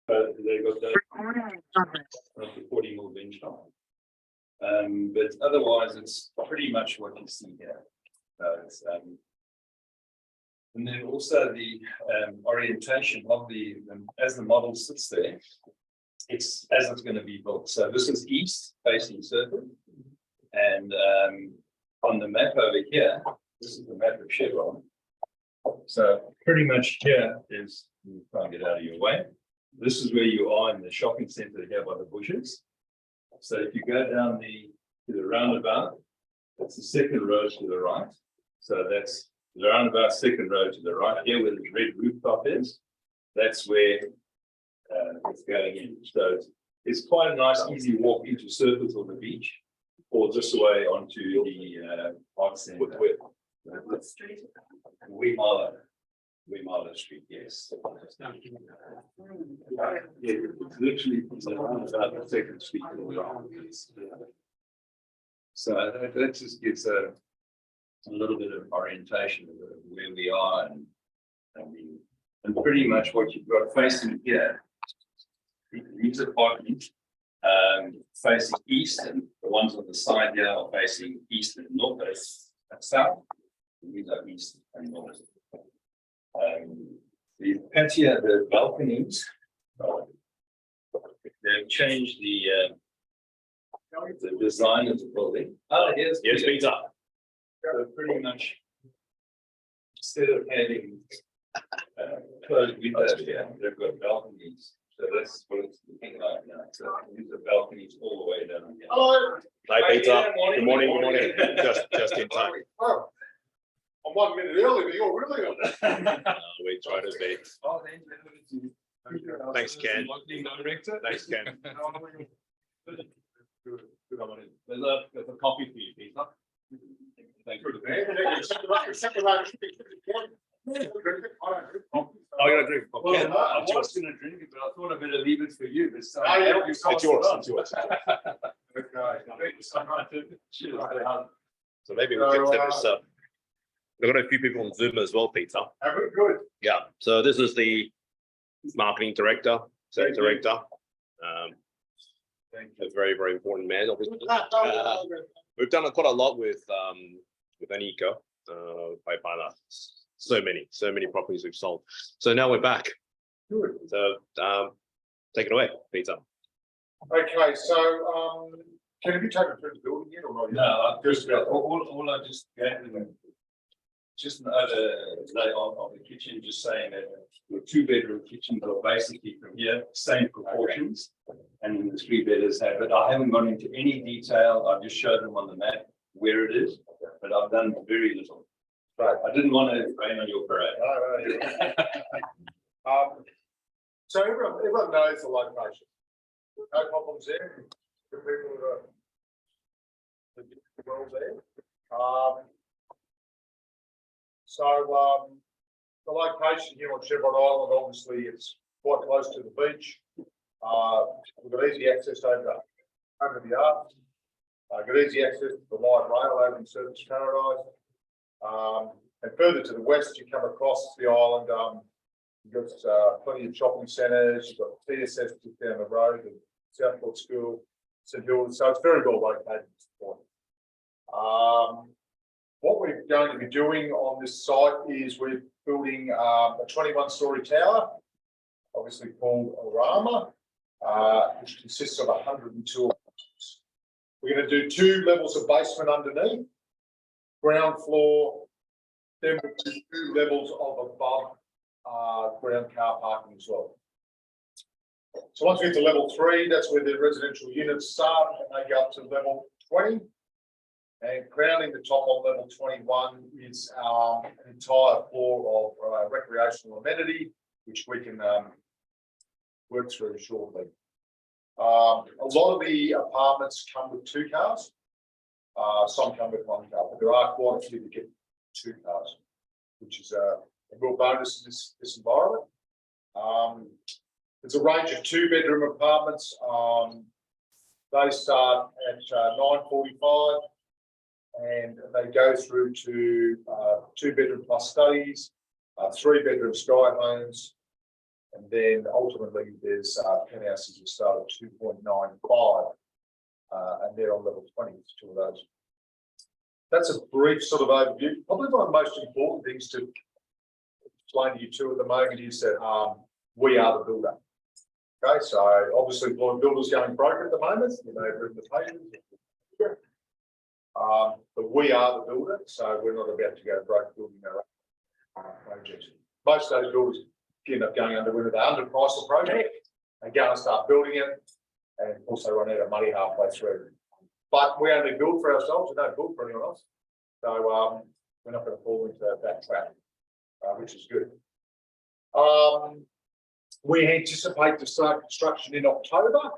But they got the 40 mil bench top. But otherwise, it's pretty much what you see here. And then also the orientation of as the model sits there, it's as it's going to be built. So this is east facing circle, and on the map over here, this is the map of Chevron. So pretty much here is, you can't get out of your way. This is where you are in the shopping centre here by the bushes. So if you go down to the roundabout, that's the second road to the right. So that's the roundabout second road to the right here where the red rooftop is. That's where it's going in. So it's quite a nice, easy walk into surface on the beach, or this way onto the arts centre. What street? Wemala Street, yes. Yeah, it's literally around about the second street. So that just gives a little bit of orientation of where we are, and pretty much what you've got facing here. These apartments facing east, and the ones on the side here are facing east and north, and south. These are east and north. The patio, the balconies, they've changed the design of the building. Oh, here's Peter. So pretty much, instead of having closed windows here, they've got balconies. So that's what it's looking like now. So these are balconies all the way down here. Hello. Hi, Peter. Good morning. Good morning. Just in time. Oh, I'm 1 minute early, but you're really on. We try to be. Thanks, Ken. Thanks, Ken. There's a copy for you, Peter. Thank you. Oh, you're gonna drink. Well, I was going to drink it, but I thought I better leave it for you. But It's yours. It's yours. So maybe we can set this up. We've got a few people on Zoom as well, Peter. Good. Yeah. So this is the marketing director, sales director. A very, very important man, obviously. We've done quite a lot with Aniko, by so many properties we've sold. So now we're back. Good. So take it away, Peter. Okay, so can you be taken through the building yet or not? No, all I just gave them just an overlay of the kitchen, just saying that the 2-bedroom kitchens are basically from here, same proportions, and then the 3-bedders have. But I haven't gone into any detail. I've just showed them on the map where it is, but I've done very little. Right. I didn't want to rain on your parade. So everyone knows the location. No problems there. The people that are well there. The location here on Chevron Island, obviously, it's quite close to the beach. We've got easy access over the arch. Got easy access to the light rail over in Surfers Paradise. And further to the west, you come across the island. You've got plenty of shopping centres. You've got TSS just down the road, and Southport School, St Hilda's. So it's very well located at this point. What we're going to be doing on this site is we're building a 21-storey tower, obviously called Omara, which consists of 102 apartments. We're going to do 2 levels of basement underneath, ground floor, then we'll do 2 levels of above ground car parking as well. So once we get to level 3, that's where the residential units start, and they go up to level 20. And crowning the top on level 21 is an entire floor of recreational amenity, which we can work through shortly. A lot of the apartments come with 2 cars. Some come with 1 car, but there are quite a few that get 2 cars, which is a real bonus in this environment. It's a range of 2-bedroom apartments. They start at $945. And they go through to 2-bedroom plus studies, 3-bedroom sky homes, And then ultimately there's penthouses will start at 2.95. And they're on level 20, two of those. That's a brief sort of overview. Probably one of the most important things to explain to you two at the moment is that we are the builder. Okay, so obviously builders going broke at the moment, you may have written the papers. But we are the builder, so we're not about to go broke building our own projects. Most of those builders end up going under whether they underprice the project, they go and start building it, and also run out of money halfway through. But we only build for ourselves, we don't build for anyone else. So we're not going to fall into that trap, which is good. We anticipate to start construction in October.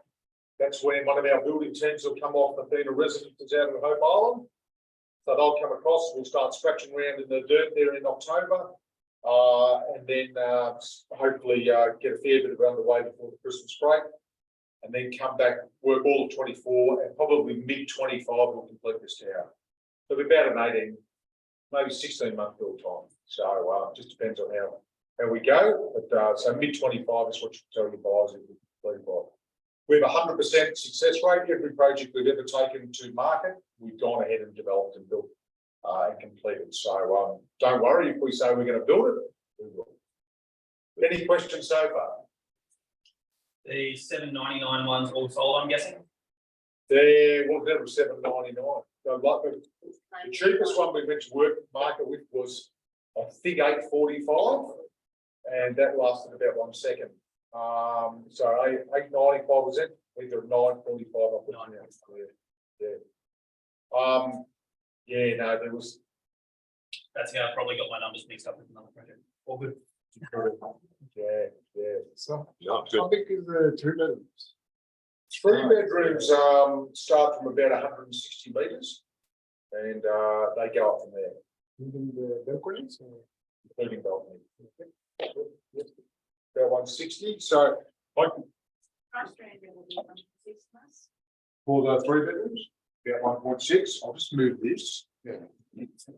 That's when one of our building teams will come off and be the residents out of Hope Island. So they'll come across, we'll start scratching around in the dirt there in October. And then hopefully get a fair bit of underway before the Christmas break. And then come back, work all of 24 and probably mid-25 we'll complete this tower. So it'll be about an 18, maybe 16-month build time. So it just depends on how we go. But so mid-25 is what you tell your buyers if we complete by. We have 100% success rate. Every project we've ever taken to market, we've gone ahead and developed and built and completed. So don't worry if we say we're going to build it, we will. Any questions so far? The $7.99 ones all sold, I'm guessing. There was never $7.99. So like the cheapest one we went to work market with was I think $8.45, and that lasted about 1 second. So $8.95 was it? Either $9.45. Yeah, no, there was. That's how I probably got my numbers mixed up with another project. All good. Yeah. So No, how big is the 3 bedrooms? 3 bedrooms start from about 160 metres, and they go up from there, Including the balconies? including balcony. About 160. So like for the 3 bedrooms, about 1.6. I'll just move this. Yeah.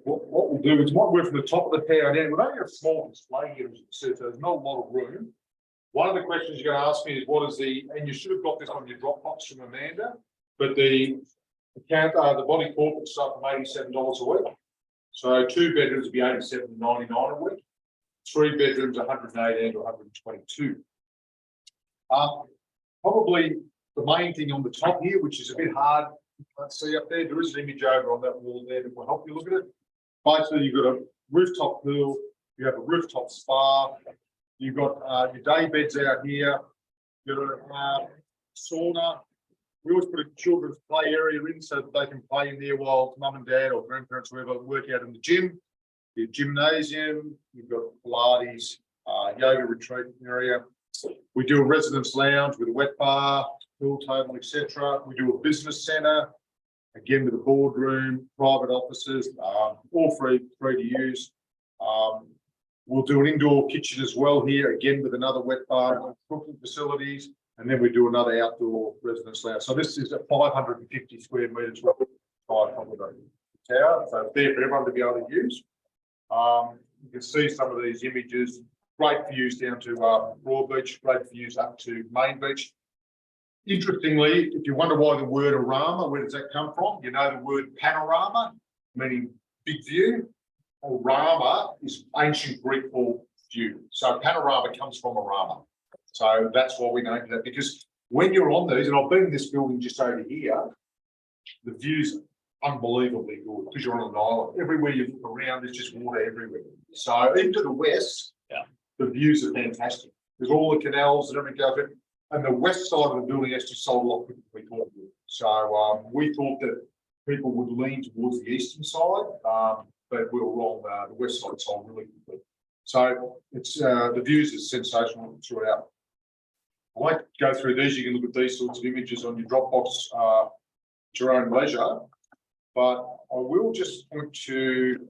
What we'll do is might work from the top of the tower down. We've only got a small display here, as you can see, so there's not a lot of room. One of the questions you're going to ask me is what is the, and you should have got this on your Dropbox from Amanda, but the account, the body corporate stuff from $87 a week. So 2 bedrooms would be $87.99 a week. 3 bedrooms, 118 to 122. Probably the main thing on the top here, which is a bit hard, you can't see up there. There is an image over on that wall there that will help you look at it. Basically, you've got a rooftop pool, you have a rooftop spa, you've got your day beds out here, you've got a sauna. We always put a children's play area in so that they can play in there while mum and dad or grandparents or whoever work out in the gym. Your gymnasium, you've got Pilates, yoga retreat area. We do a residence lounge with a wet bar, pool table, etc. We do a business centre, again with a boardroom, private offices, all free to use. We'll do an indoor kitchen as well here, again with another wet bar, cooking facilities, and then we do another outdoor residence lounge. So this is a 550 square metres top of the tower, so it's there for everyone to be able to use. You can see some of these images. Great views down to Broadbeach, great views up to Main Beach. Interestingly, if you wonder why the word arama, where does that come from? You know the word panorama, meaning big view. Rama is ancient Greek for view. So panorama comes from arama. So that's why we named that, because when you're on these, and I've been in this building just over here, the view's unbelievably good because you're on an island. Everywhere you look around, there's just water everywhere. So even to the west, the views are fantastic. There's all the canals and everything goes in. And the west side of the building actually sold a lot quicker than we thought it would. So we thought that people would lean towards the eastern side, but we were wrong. The west side sold really quickly. So it's the views are sensational throughout. I won't go through these. You can look at these sorts of images on your Dropbox at your own leisure. But I will just point to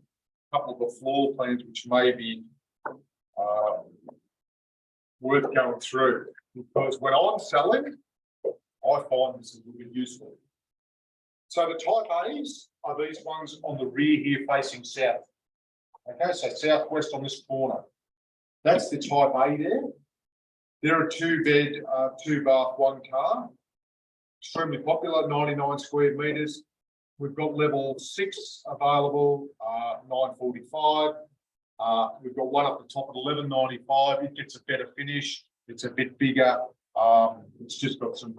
a couple of the floor plans which may be worth going through, because when I'm selling, I find this is a little bit useful. So the type A's are these ones on the rear here facing south. Okay, so southwest on this corner. That's the type A there. They're a 2-bed, 2-bath, 1-car. Extremely popular, 99 square meters. We've got level 6 available, 945. We've got one up the top at 1195. It gets a better finish. It's a bit bigger. It's just got some,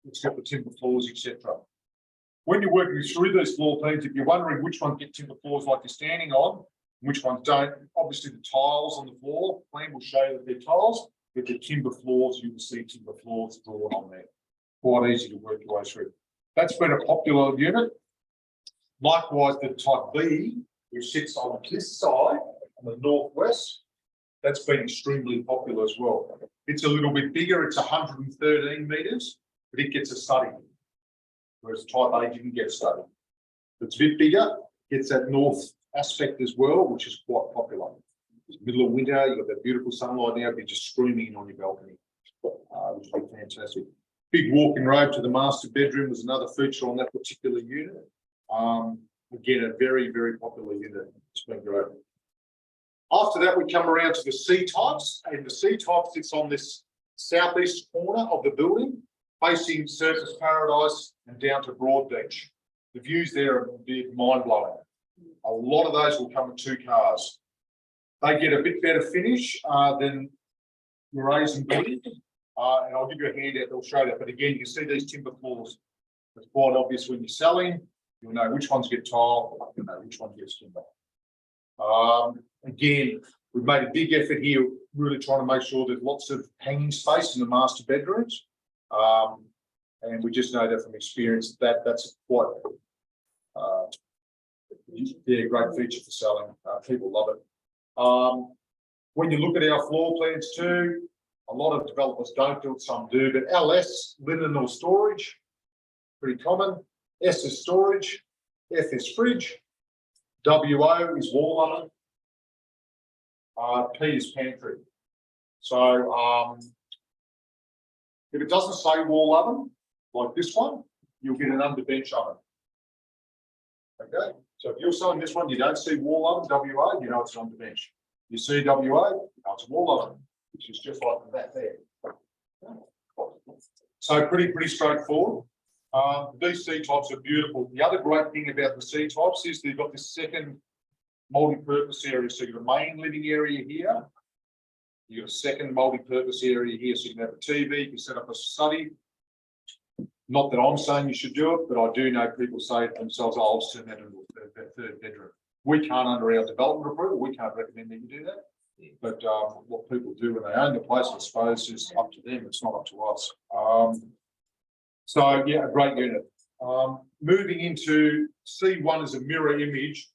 it's got the timber floors, etc. When you're working through these floor plans, if you're wondering which ones get timber floors like you're standing on, and which ones don't, obviously the tiles on the floor plan will show that they're tiles. But the timber floors, you will see timber floors drawn on there. Quite easy to work your way through. That's been a popular unit. Likewise, the type B, which sits on this side, on the northwest, that's been extremely popular as well. It's a little bit bigger, it's 113 metres, but it gets a study. Whereas type A didn't get a study. It's a bit bigger, gets that north aspect as well, which is quite popular. It's middle of winter, you've got that beautiful sunlight now, you're just streaming in on your balcony, which would be fantastic. Big walking robe to the master bedroom was another feature on that particular unit. Again, a very, very popular unit. It's been great. After that, we come around to the C types, and the C type sits on this southeast corner of the building, facing Surfers Paradise and down to Broadbeach. The views there are mind-blowing. A lot of those will come with 2 cars. They get a bit better finish than Murray's and Billy. And I'll give you a handout that'll show that. But again, you can see these timber floors. It's quite obvious when you're selling. You'll know which ones get tile, you'll know which one gets timber. Again, we've made a big effort here, really trying to make sure there's lots of hanging space in the master bedrooms. And we just know that from experience that that's quite a great feature for selling. People love it. When you look at our floor plans too, a lot of developers don't do it, some do, but LS, linen or storage, pretty common. S is storage, F is fridge, WO is wall oven, P is pantry. So if it doesn't say wall oven, like this one, you'll get an underbench oven. Okay, so if you're selling this one, you don't see wall oven, WO, you know it's an underbench. You see WO, you know it's a wall oven, which is just like that there. So pretty straightforward. These C types are beautiful. The other great thing about the C types is they've got this second multi-purpose area. So you've got a main living area here. You've got a second multi-purpose area here. So you can have a TV, you can set up a study. Not that I'm saying you should do it, but I do know people say to themselves, oh, I'll just turn that into a 3rd bedroom. We can't, under our development approval, we can't recommend that you do that. But what people do when they own the place, I suppose, is up to them. It's not up to us. So yeah, a great unit. Moving into C1 is a mirror image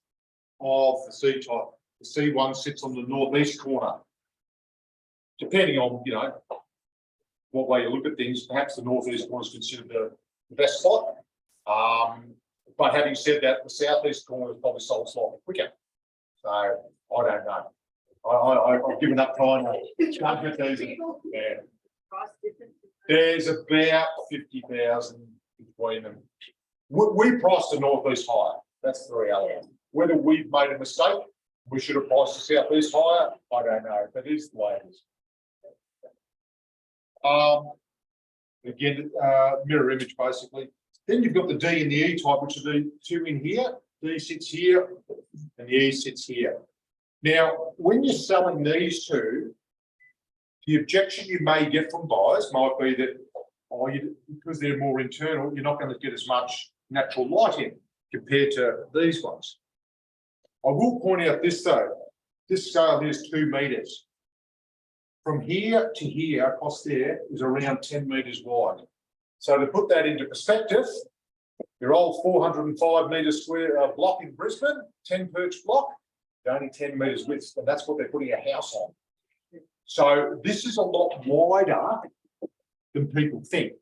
of the C type. The C1 sits on the northeast corner. Depending on, you know, what way you look at things, perhaps the northeast corner is considered the best spot. But having said that, the southeast corner is probably sold slightly quicker. So I don't know. I've given up time. Yeah. There's about 50,000 between them. We priced the northeast higher. That's the reality. Whether we've made a mistake, we should have priced the southeast higher. I don't know, but it's the way it is. Again, mirror image basically. Then you've got the D and the E type, which are the 2 in here. D sits here, and the E sits here. Now, when you're selling these 2, the objection you may get from buyers might be that, because they're more internal, you're not going to get as much natural light in compared to these ones. I will point out this though. This scale here is 2 metres. From here to here, across there, is around 10 metres wide. So to put that into perspective, your old 405 metre square block in Brisbane, 10 perch block, only 10 metres width, and that's what they're putting a house on. So this is a lot wider than people think.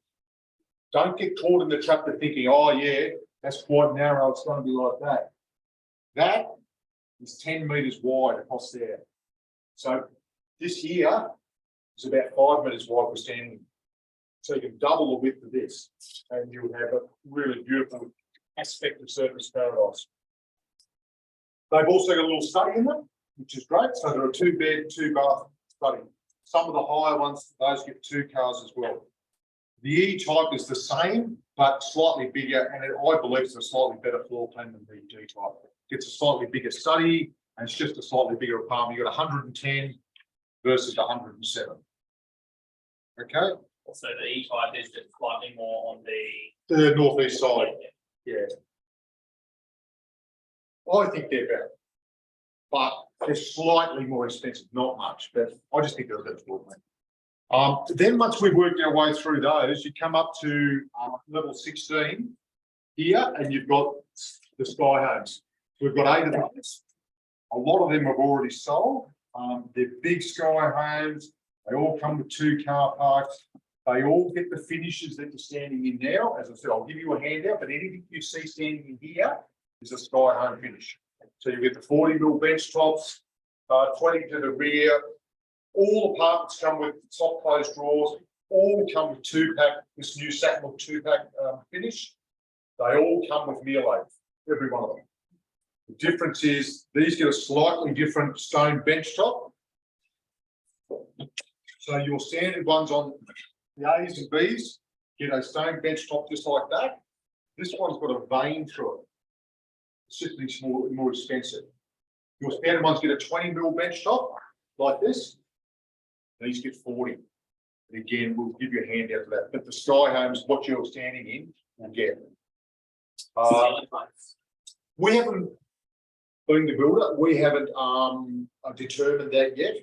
Don't get caught in the trap of thinking, oh yeah, that's quite narrow, it's going to be like that. That is 10 metres wide across there. So this here is about 5 metres wide we're standing. So you can double the width of this and you'll have a really beautiful aspect of Surfers Paradise. They've also got a little study in them, which is great. So they're a 2-bed, 2-bath study. some of the higher ones, those get 2 cars as well. The E-type is the same, but slightly bigger, and I believe it's a slightly better floor plan than the D-type. It's a slightly bigger study, and it's just a slightly bigger apartment. You've got 110 versus 107. Okay, So the E-type is just slightly more on the. the northeast side, yeah. I think they're better, but they're slightly more expensive, not much, but I just think they're a better floor plan. Then once we've worked our way through those, you come up to level 16 here, and you've got the sky homes. We've got 8 of those. A lot of them have already sold. They're big sky homes. They all come with 2 car parks. They all get the finishes that you're standing in now. As I said, I'll give you a handout, but anything you see standing in here is a sky home finish. So you get the 40mm bench tops, 20 to the rear. All apartments come with top closed drawers. All come with 2-pack, this new Satin 2-pack finish. They all come with meal aids, every one of them. The difference is these get a slightly different stone bench top. So your standard ones on the A's and B's get a stone bench top just like that. This one's got a vein through it. It's just more expensive. Your standard ones get a 20mm bench top like this. These get 40. And again, we'll give you a handout for that. But the sky homes, what you're standing in, will get. We haven't, being the builder, we haven't determined that yet.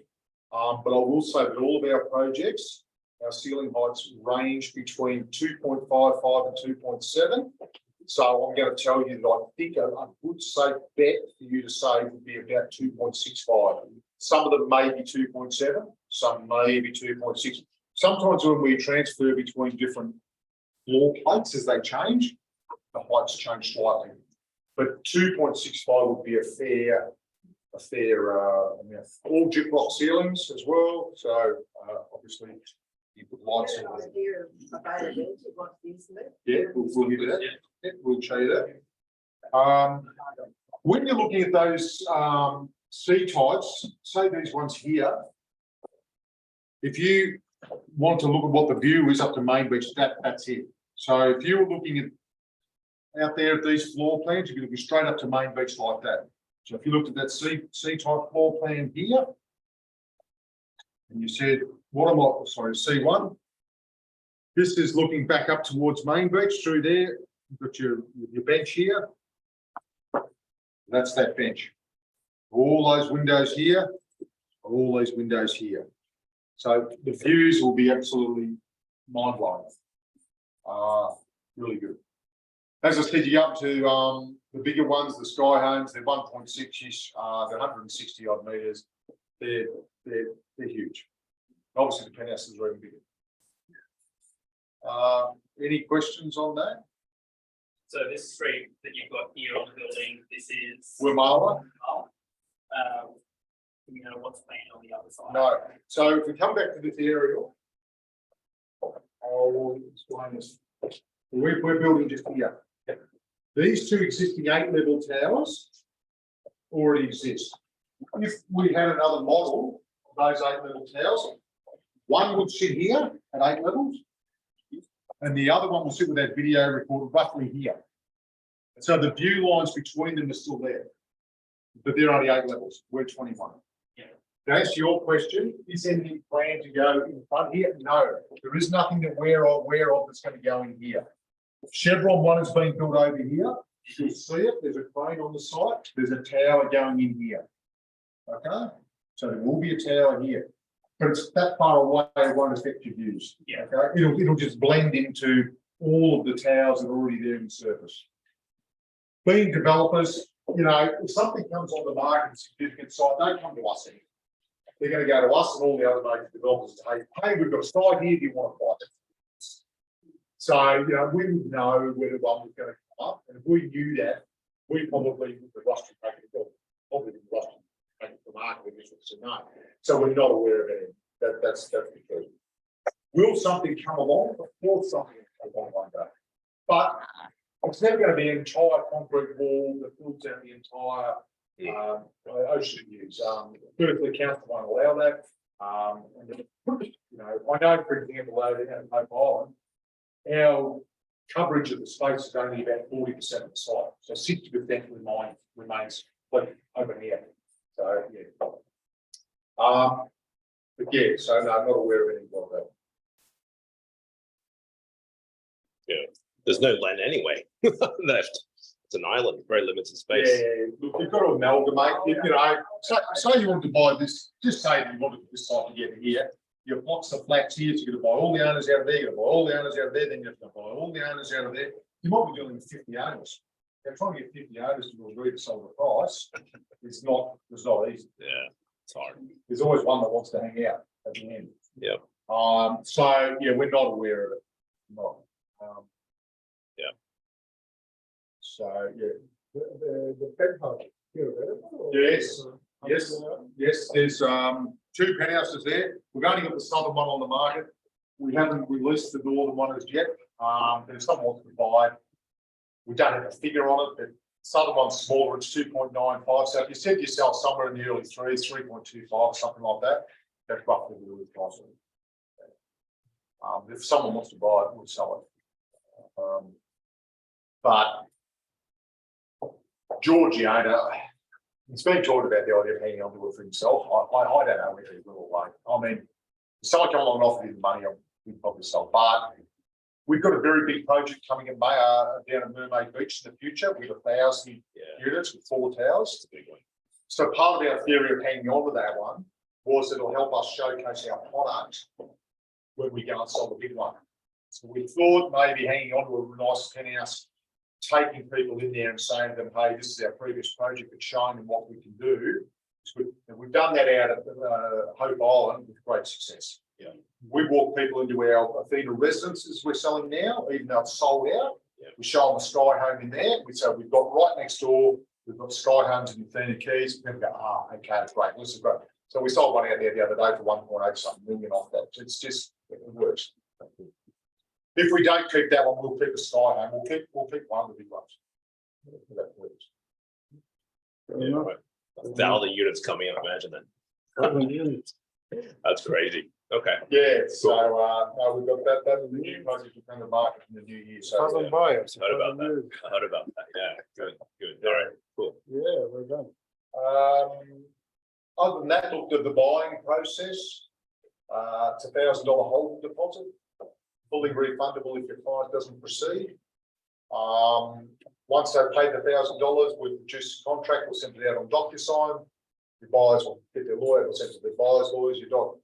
But I will say that all of our projects, our ceiling heights range between 2.55 and 2.7. So I'm going to tell you that I think a good safe bet for you to say would be about 2.65. Some of them may be 2.7, some may be 2.6. Sometimes when we transfer between different floor plates as they change, the heights change slightly. But 2.65 would be a fair, all gyprock ceilings as well. So obviously you put lights in. Yeah, we'll give you that. Yeah, we'll show you that. When you're looking at those C types, say these ones here, if you want to look at what the view is up to Main Beach, that's it. So if you were looking at out there at these floor plans, you're looking straight up to Main Beach like that. So if you looked at that C type floor plan here, and you said, what am I, sorry, C1, this is looking back up towards Main Beach through there. You've got your bench here. That's that bench. All those windows here, all these windows here. So the views will be absolutely mind-blowing. Really good. As I said, you go up to the bigger ones, the sky homes, they're 1.6-ish, they're 160 odd meters. They're huge. Obviously, the penthouses are even bigger. Any questions on that? So this street that you've got here on the building, this is. Omara? You know what's planned on the other side? No. So if we come back to this aerial, I'll explain this. We're building just here. These 2 existing 8-level towers already exist. If we had another model of those 8-level towers, one would sit here at 8 levels, and the other one will sit with that video recorder roughly here. So the view lines between them are still there, but they're only 8 levels. We're 21. Yeah. To answer your question, is anything planned to go in front here? No, there is nothing that we're aware of that's going to go in here. Chevron one is being built over here. You'll see it. There's a crane on the site. There's a tower going in here. Okay, so there will be a tower here, but it's that far away. It won't affect your views. Yeah. Okay, it'll just blend into all of the towers that are already there in the surface. Being developers, you know, if something comes on the market, significant site, don't come to us anymore. They're going to go to us and all the other major developers and say, hey, we've got a site here. Do you want to buy it? So, you know, we would know where the one was going to come up. And if we knew that, we probably would have rushed to take it off. Probably would have rushed to take it to market if it's a no. So we're not aware of it. That's the truth. Will something come along? Of course, something will come along one day. But it's never going to be an entire concrete wall that fills out the entire ocean views. Berkeley Council won't allow that. And, you know, I know, for example, over there at Hope Island, our coverage of the space is only about 40% of the site, so 60% remains flat over here. So, yeah. But yeah, so no, I'm not aware of anything like that. There's no land anyway left. It's an island, very limited space. Yeah, look, you've got to amalgamate, you know, say you want to buy this, just say you wanted this site to get here. You've lots of flats here, so you're going to buy all the owners out of there, you're going to buy all the owners out of there, then you have to buy all the owners out of there. You might be dealing with 50 owners. They're trying to get 50 owners to agree to sell the price. It's not easy. Yeah, it's hard. There's always one that wants to hang out at the end. Yeah. So yeah, we're not aware of it. Not. Yeah. So yeah. The penthouse here, right? Yes. Yes, there's 2 penthouses there. We've only got the southern one on the market. We haven't released the northern one as yet. But if someone wants to buy it, we don't have a figure on it, but southern one's smaller, it's 2.95. So if you said yourself somewhere in the early 3s, 3.25, something like that, that's roughly the price of it. If someone wants to buy it, we'll sell it. But Georgie owner, he's been talked about the idea of hanging on to it for himself. I don't know whether he will or won't. I mean, if someone come along and offered him money, we'd probably sell. But we've got a very big project coming in down at Mermaid Beach in the future with 1,000 units with 4 towers. It's a big one. So part of our theory of hanging on to that one was it'll help us showcase our product when we go and sell the big one. So we thought maybe hanging on to a nice penthouse, taking people in there and saying to them, hey, this is our previous project, but showing them what we can do. And we've done that out at Hope Island with great success. Yeah. We walk people into our Athena residences we're selling now, even though it's sold out. Yeah. We show them a Sky Home in there. So we've got right next door, we've got Sky Homes in Athena Keys. People go, okay, that's great. This is great. So we sold one out there the other day for 1.8 something million off that. So it's just, it works. If we don't keep that one, we'll keep a Sky Home. We'll keep one of the big ones. That works. Yeah, right. 1,000 units coming in, imagine that. That's crazy. Okay. Yeah, so no, we've got that. That's the new project to come to market in the new year. So Thousand buyers. Heard about that. I heard about that. Yeah, good. All right, cool. Yeah, we're done. Other than that, looked at the buying process. It's a $1,000 holding deposit, fully refundable if your client doesn't proceed. Once they've paid the $1,000, we'll produce a contract. We'll send it out on DocuSign. Your buyers will get their lawyer. We'll send it to their buyers' lawyers. Your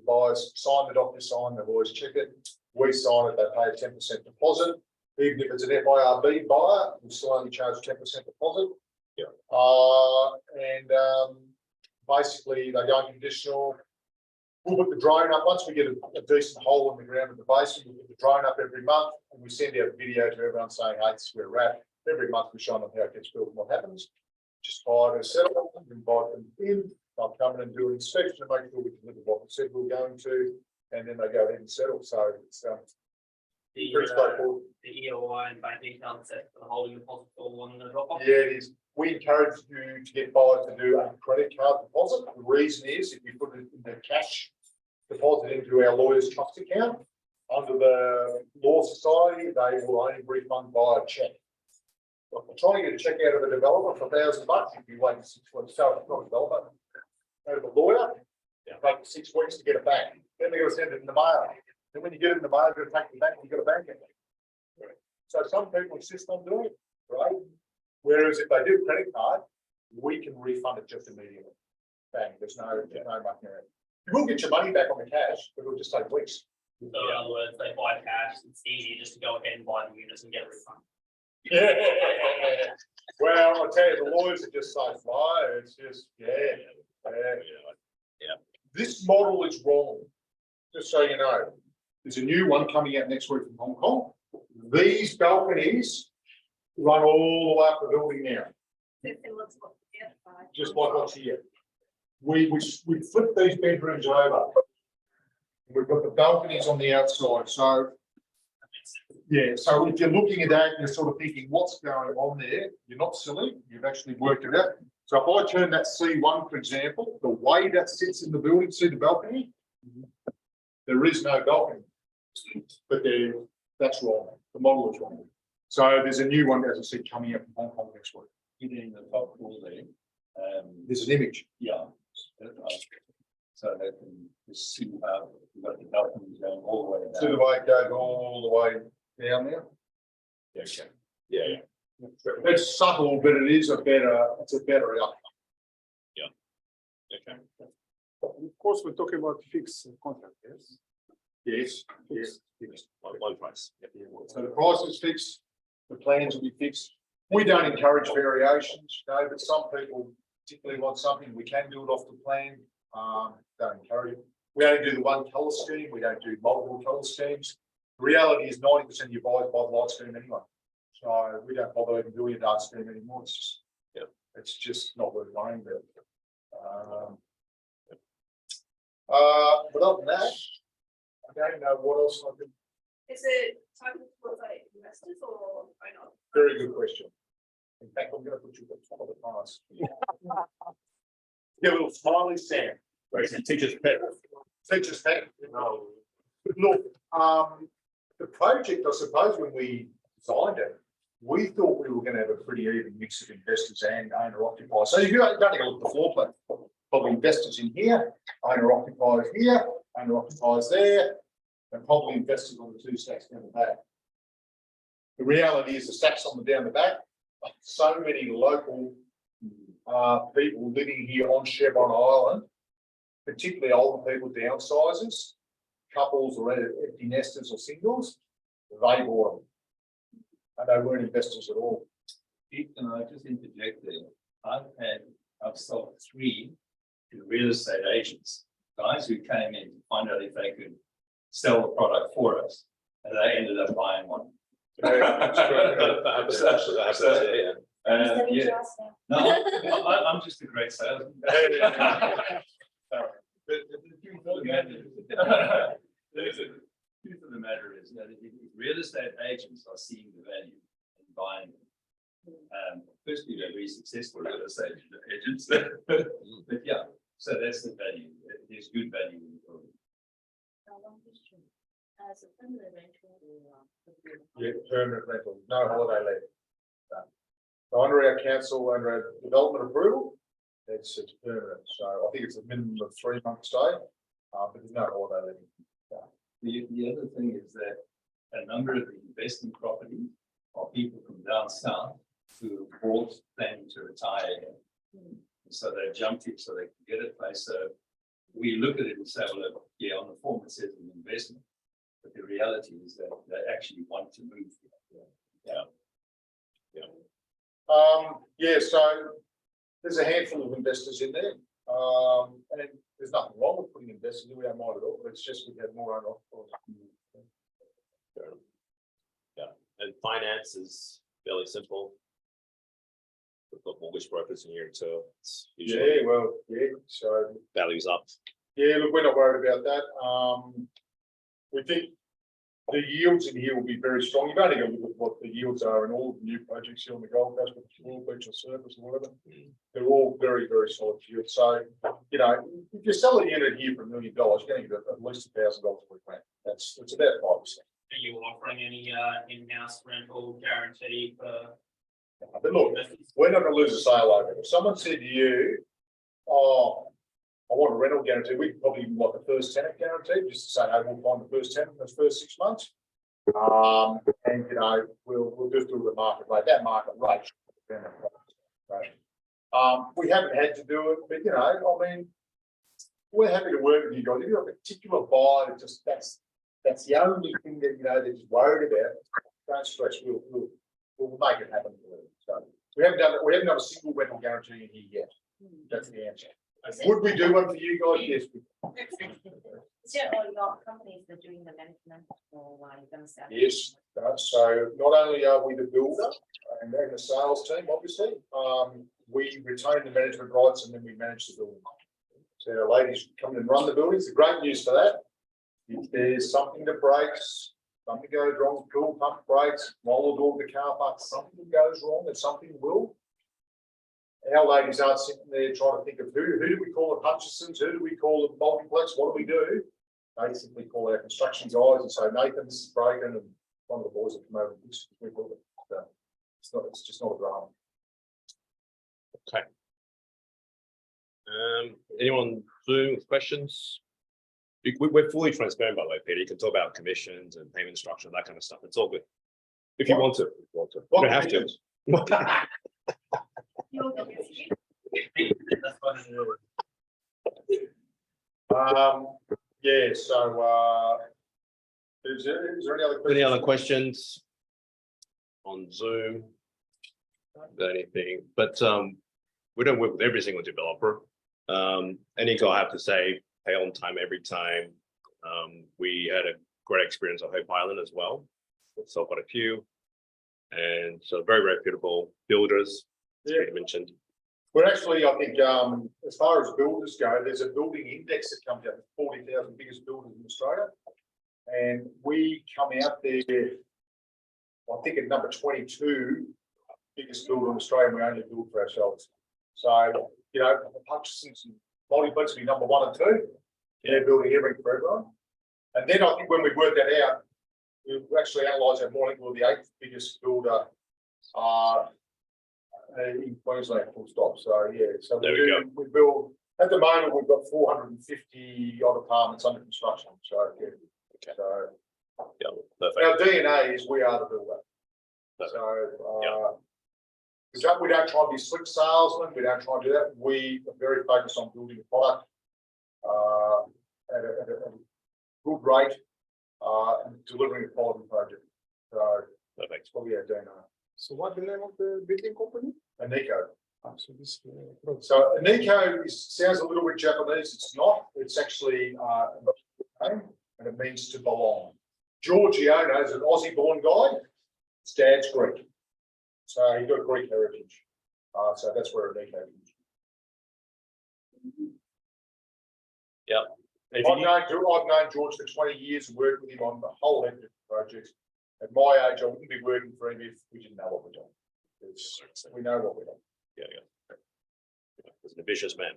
buyers sign the DocuSign. The lawyers check it. We sign it. They pay a 10% deposit. Even if it's an FIRB buyer, we still only charge 10% deposit. Yeah. Basically, they go unconditional. We'll put the drone up. Once we get a decent hole in the ground in the basement, we'll put the drone up every month and we send out a video to everyone saying, hey, this is where we're at. Every month we show them how it gets built and what happens. Just buy a settlement, invite them in, they'll come in and do an inspection and make sure we deliver what we said we were going to, and then they go ahead and settle. So it's pretty straightforward. The EOI and bank details set for the holding deposit for one drop off. Yeah, it is. We encourage you to get buyers to do a credit card deposit. The reason is if you put it in the cash deposit into our lawyer's trust account, under the Law Society, they will only refund by a check. If we're trying to get a check out of a developer for $1,000, if you wait 6 weeks, so it's not a developer, go to the lawyer, take 6 weeks to get it back. Then they're going to send it in the mail. Then when you get it in the mail, you're going to take it back and you've got a bank account. So some people insist on doing it, right? Whereas if they do a credit card, we can refund it just immediately. Bang, there's no money around. You will get your money back on the cash, but it'll just take weeks. So in other words, they buy cash, it's easy just to go ahead and buy the units and get a refund. Yeah. Well, I'll tell you, the lawyers are just so slow. It's just, yeah. This model is wrong. Just so you know, there's a new one coming out next week from Hong Kong. These balconies run all the way up the building now. Just like what's here. We flip these bedrooms over. We've got the balconies on the outside. So yeah, so if you're looking at that, you're sort of thinking, what's going on there? You're not silly. You've actually worked it out. So if I turn that C1, for example, the way that sits in the building, see the balcony? There is no balcony. But that's wrong. The model is wrong. So there's a new one, as I said, coming up from Hong Kong next week. Hitting the top floor there. There's an image. Yeah. So they can just see how you've got the balconies going all the way See down. the way it goes all the way down there? Yeah, okay. Yeah. It's subtle, but it's a better outcome. Okay. Of course, we're talking about fixed contract, yes? Yes, yes. One price. So the price is fixed, the plans will be fixed. We don't encourage variations, you know, but some people particularly want something, we can do it off the plan. Don't encourage it. We only do the one colour scheme, we don't do multiple colour schemes. The reality is 90% of your buyers buy the light scheme anyway. So we don't bother even doing a dark scheme anymore. It's just, it's just not worth worrying about. But other than that, I don't know what else I can. Is it targeted towards like investors or why not? Very good question. In fact, I'm going to put you at the top of the class. Give a little smiley Sam. Teacher's pet. Teacher's pet. No. Look, the project, I suppose, when we designed it, we thought we were going to have a pretty even mix of investors and owner occupiers. So if you don't go look at the floor plan, probably investors in here, owner occupiers here, owner occupiers there, and probably investors on the two stacks down the back. The reality is the stacks on the down the back, so many local people living here on Chevron Island, particularly older people, downsizers, couples or empty nesters or singles, they bought them. And they weren't investors at all. Can I just interject there? I've sold 3 to real estate agents, guys who came in to find out if they could sell the product for us, and they ended up buying one. Yeah. No, I'm just a great salesman. The truth of the matter is that if real estate agents are seeing the value in buying them, firstly, they're very successful real estate agents. But yeah, so that's the value. There's good value in the building. As a permanent rental or Yeah, permanent rental, no holiday let. So under our council, under our development approval, it's permanent. So I think it's a minimum of 3 months stay, but there's no holiday letting. The other thing is that a number of the investment properties are people from down south who bought planning to retire here. So they jumped it so they can get a place. So we look at it and say, well, look, yeah, on the form it says an investment, but the reality is that they actually want to move here. Yeah, so there's a handful of investors in there. And there's nothing wrong with putting investors in, we don't mind at all, but it's just we have more own occupiers. Yeah, and finance is fairly simple. We've got mortgage brokers in here too. It's usually Yeah, well, yeah, so. values up. Yeah, look, we're not worried about that. We think the yields in here will be very strong. You've only got to look at what the yields are in all the new projects here on the Gold Coast, with the Small Beach or Surface or whatever. They're all very, very solid yields. So, you know, if you sell a unit here for $1 million, you're going to get at least $1,000 per grant. It's about 5%. Are you offering any in-house rental guarantee for? But look, we're not going to lose a sale over it. If someone said to you, oh, I want a rental guarantee, we could probably give like a first tenant guarantee, just to say, hey, we'll find the first tenant in those first 6 months. And you know, we'll just do the market rate, that market rate. We haven't had to do it, but you know, I mean, we're happy to work with you guys. If you've got a particular buyer that just that's the only thing that you know that you're worried about, don't stress, we'll make it happen for you. So we haven't done a single rental guarantee in here yet. That's the answer. Would we do one for you guys? Yes. Is it all your companies that are doing the management or are you going to sell? Yes. So not only are we the builder and the sales team, obviously, we retain the management rights and then we manage the building. So our ladies come in and run the buildings. The great news for that, if there's something that breaks, something goes wrong, pool pump breaks, roller door of the car park, something goes wrong and something will. our ladies aren't sitting there trying to think of who do we call it Hutchison's, who do we call it Multiplex, what do we do? They simply call our construction guys and say, Nathan, this is broken, and one of the boys will come over and fix it. We build it. So it's just not a drama. Okay. Anyone Zoom with questions? We're fully transparent, by the way, Peter. You can talk about commissions and payment structure, that kind of stuff. It's all good. If you want to, you don't have to. That's fine. Yeah, so is there any other questions? Any other questions on Zoom? Anything, but we don't work with every single developer. Aniko, I have to say, pay on time every time. We had a great experience at Hope Island as well. So quite a few, and so very reputable builders. As Peter mentioned. We're actually, I think, as far as builders go, there's a building index that comes out, 40,000 biggest builders in Australia. And we come out there, I think at number 22, biggest builder in Australia, and we only build for ourselves. So, you know, Hutchison's and Multiplex will be number 1 and 2. They're building everything for everyone. And then I think when we work that out, we actually analyse that more. I think we're the 8th biggest builder in Queensland, full stop. So yeah, so we build at the moment we've got 450 odd apartments under construction. So yeah, Okay. so Yeah, perfect. our DNA is we are the builder. So we don't try to be slick salesmen, we don't try to do that. We are very focused on building a product at a good rate and delivering a quality project. So Perfect. that's what we are doing. So what's the name of the building company? Aniko. So this. So Aniko sounds a little bit Japanese. It's not. It's actually and it means to belong. Giorgio is an Aussie-born guy. His dad's Greek, so he got Greek heritage. So that's where Aniko comes from. Yeah. I've known George for 20 years and worked with him on the whole heap of projects. At my age, I wouldn't be working for him if we didn't know what we're doing. We know what we're doing. Yeah. He's an ambitious man.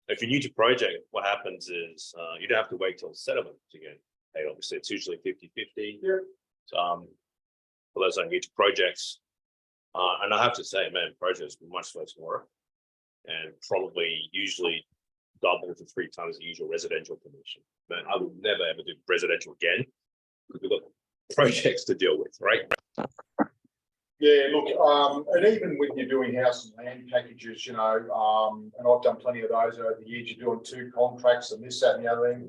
If you're new to project, what happens is you don't have to wait till settlement to get paid. Obviously, it's usually 50-50. Yeah. For those that are new to projects, and I have to say, man, projects much less work, and probably usually double to 3 times the usual residential commission. Man, I would never ever do residential again because we've got projects to deal with, right? Yeah, look, and even when you're doing house and land packages, you know, and I've done plenty of those over the years, you're doing 2 contracts and this, that, and the other thing.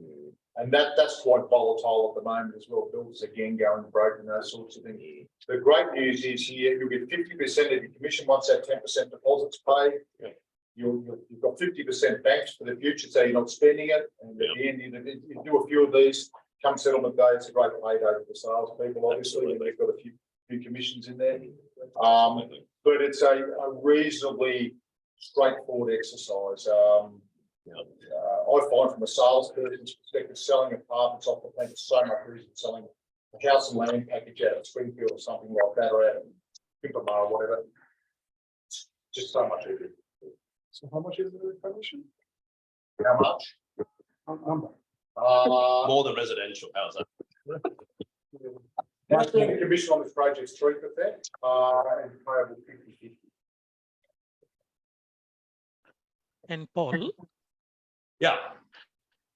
And that's quite volatile at the moment as well. Bills again going broken, those sorts of things. The great news is here you'll get 50% of your commission once that 10% deposit's paid. Yeah. You've got 50% banked for the future, so you're not spending it. And at the end, you do a few of these. Come settlement day, it's a great payday for the sales people, obviously, and they've got a few commissions in there. But it's a reasonably straightforward exercise. I find from a salesperson's perspective, selling apartments off the plan is so much easier than selling a house and land package out of Springfield or something like that, or out of Omara or whatever. It's just so much easier. So how much is the commission? How much? Number. More than residential. How's that? The commission on this project is 3%, and payable 50/50. And Paul, Yeah.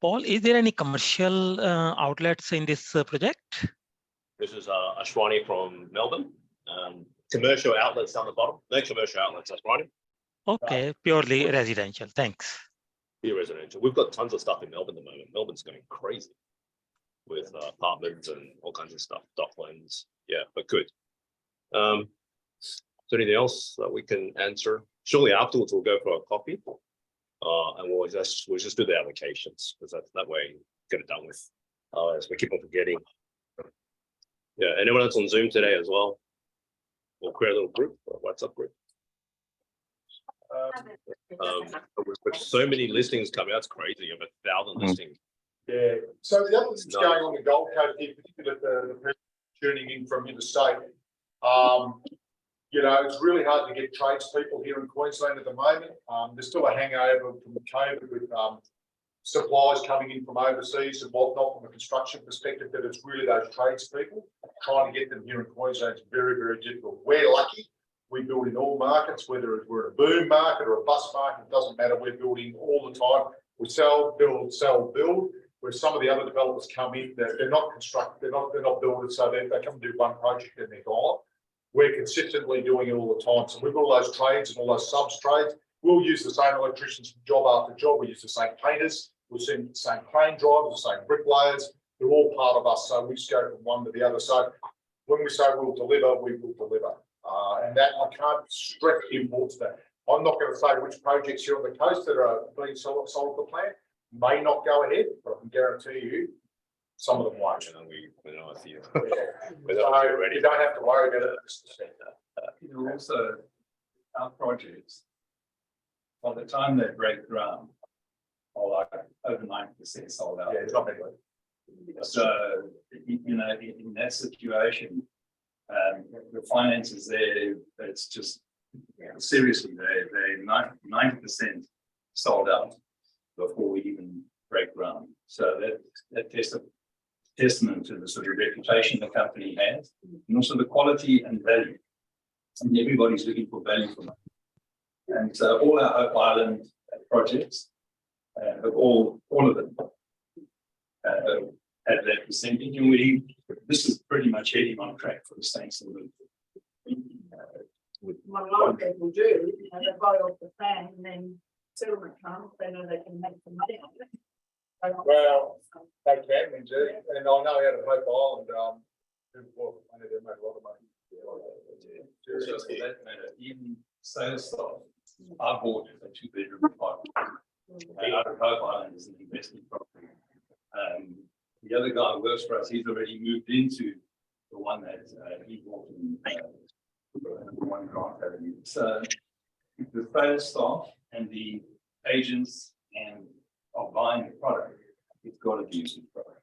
Paul, is there any commercial outlets in this project? This is Ashwani from Melbourne. Commercial outlets down the bottom. No commercial outlets, Ashwani. Okay, purely residential. Thanks. Pure residential. We've got tons of stuff in Melbourne at the moment. Melbourne's going crazy with apartments and all kinds of stuff, Docklands. Yeah, but good. Is there anything else that we can answer? Surely afterwards we'll go for a coffee, and we'll just do the allocations because that way get it done with. As we keep on forgetting. Yeah, anyone else on Zoom today as well? We'll create a little group, a WhatsApp group. With so many listings coming out, it's crazy. Over 1,000 listings. Yeah. So the other thing that's Nice. going on in the Gold Coast, here, particularly the person tuning in from interstate, You know, it's really hard to get tradespeople here in Queensland at the moment. There's still a hangover from COVID with supplies coming in from overseas and whatnot from a construction perspective, that it's really those tradespeople. Trying to get them here in Queensland is very, very difficult. We're lucky. We build in all markets, whether we're in a boom market or a bust market, it doesn't matter. We're building all the time. We sell, build, sell, build. Where some of the other developers come in, they're not constructed, they're not builders, so they come and do one project and they're gone. We're consistently doing it all the time. So with all those trades and all those subs trades, we'll use the same electricians from job after job. We use the same painters. We'll see the same crane drivers, the same bricklayers. They're all part of us. So we just go from one to the other. So when we say we'll deliver, we will deliver. And that I can't stress the importance of that. I'm not going to say which projects here on the coast that are being sold for plant may not go ahead, but I can guarantee you some of them won't. We know a few. So you don't have to worry about it. Also, our projects, by the time they break ground, are like over 90% sold out. Yeah, it's not big. So, you know, in that situation, the finances there, it's just seriously, they're 90% sold out before we even break ground. So that testament to the sort of reputation the company has, and also the quality and value. And everybody's looking for value from it. And so all our Hope Island projects, all of them, have that percentage, and this is pretty much heading on track for the Saints of the What a lot of people do, you know, they buy off the plan and then settlement comes, they know they can make some money on it. Well, they can, indeed. And I know out of Hope Island, they make a lot of money. It's just for that matter, even sales staff, I bought a 2-bedroom apartment. Out of Hope Island is an investment property. The other guy who works for us, he's already moved into the one that he bought in one Grant Avenue. So the sales staff and the agents and are buying the product, it's got to be using the product.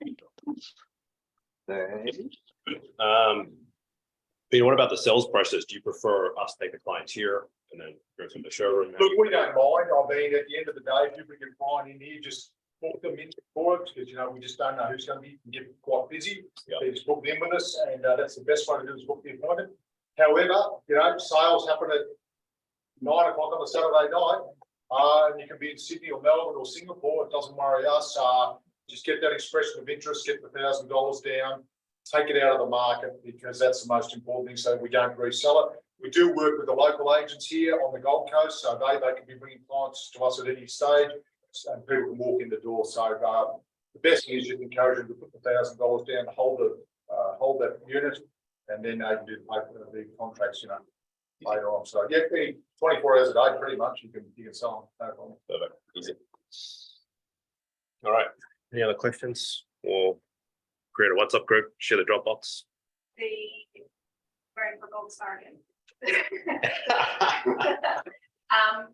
Peter, what about the sales process? Do you prefer us to take the clients here and then go through the showroom? Look, we don't mind. I mean, at the end of the day, people can find in here, just book them in for it, because, you know, we just don't know who's going to be, get quite busy. Yeah. They just book them in with us, and that's the best way to do is book the appointment. However, you know, sales happen at 9 o'clock on a Saturday night, and you can be in Sydney or Melbourne or Singapore. It doesn't worry us. Just get that expression of interest, get the $1,000 down, take it out of the market, because that's the most important thing, so we don't resell it. We do work with the local agents here on the Gold Coast, so they can be bringing clients to us at any stage, and people can walk in the door. So the best thing is you encourage them to put the $1,000 down, hold that unit, and then they can do the contracts, you know, later on. So yeah, 24 hours a day, pretty much, you can sell them. No problem. Perfect. Easy. All right. Any other questions? Or create a WhatsApp group, share the Dropbox. The going for gold star again.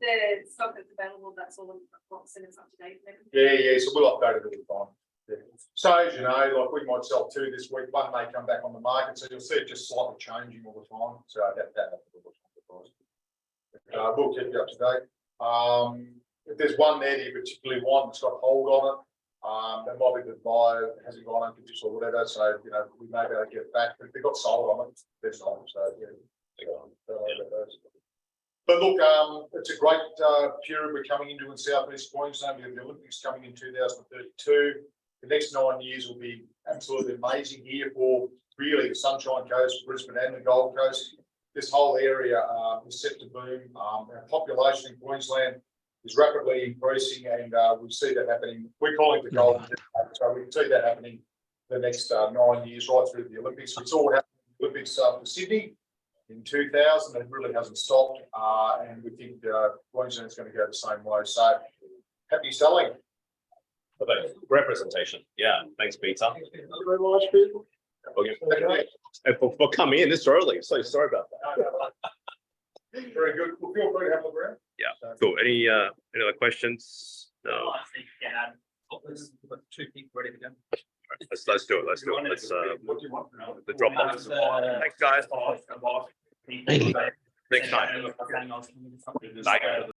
The stock that's available, that's all the box and it's up to date. Yeah. So we'll update it all the time. Yeah. So as you know, like we might sell 2 this week, one may come back on the market, so you'll see it just slightly changing all the time. So we'll keep you up to date. If there's one there that you particularly want that's got hold on it, that might be the buyer hasn't gone unconditional or whatever, so you know we may be able to get it back. But if they got sold on it, they're sold. So yeah. But look, it's a great period we're coming into in Southeast Queensland. We have the Olympics coming in 2032. The next 9 years will be absolutely amazing here for really the Sunshine Coast, Brisbane and the Gold Coast. This whole area is set to boom. Our population in Queensland is rapidly increasing, and we see that happening. We're calling it the Golden Decade, so we can see that happening the next 9 years right through the Olympics. It's all happening in the Olympics for Sydney in 2000. It really hasn't stopped, and we think Queensland's going to go the same way. So happy selling. Perfect. Representation. Yeah. Thanks, Peter. Thank you very much, people. Okay. And for coming in this early, so sorry about that. Very good. Well, feel free to have a look around. Yeah. Cool. Any other questions? No. I think, yeah, we've got 2 people ready to go. Let's do it. Let's do it. Let's What do you want? the Dropbox. Thanks, guys. people. Really? but- Next time. and something else, something else. Bye.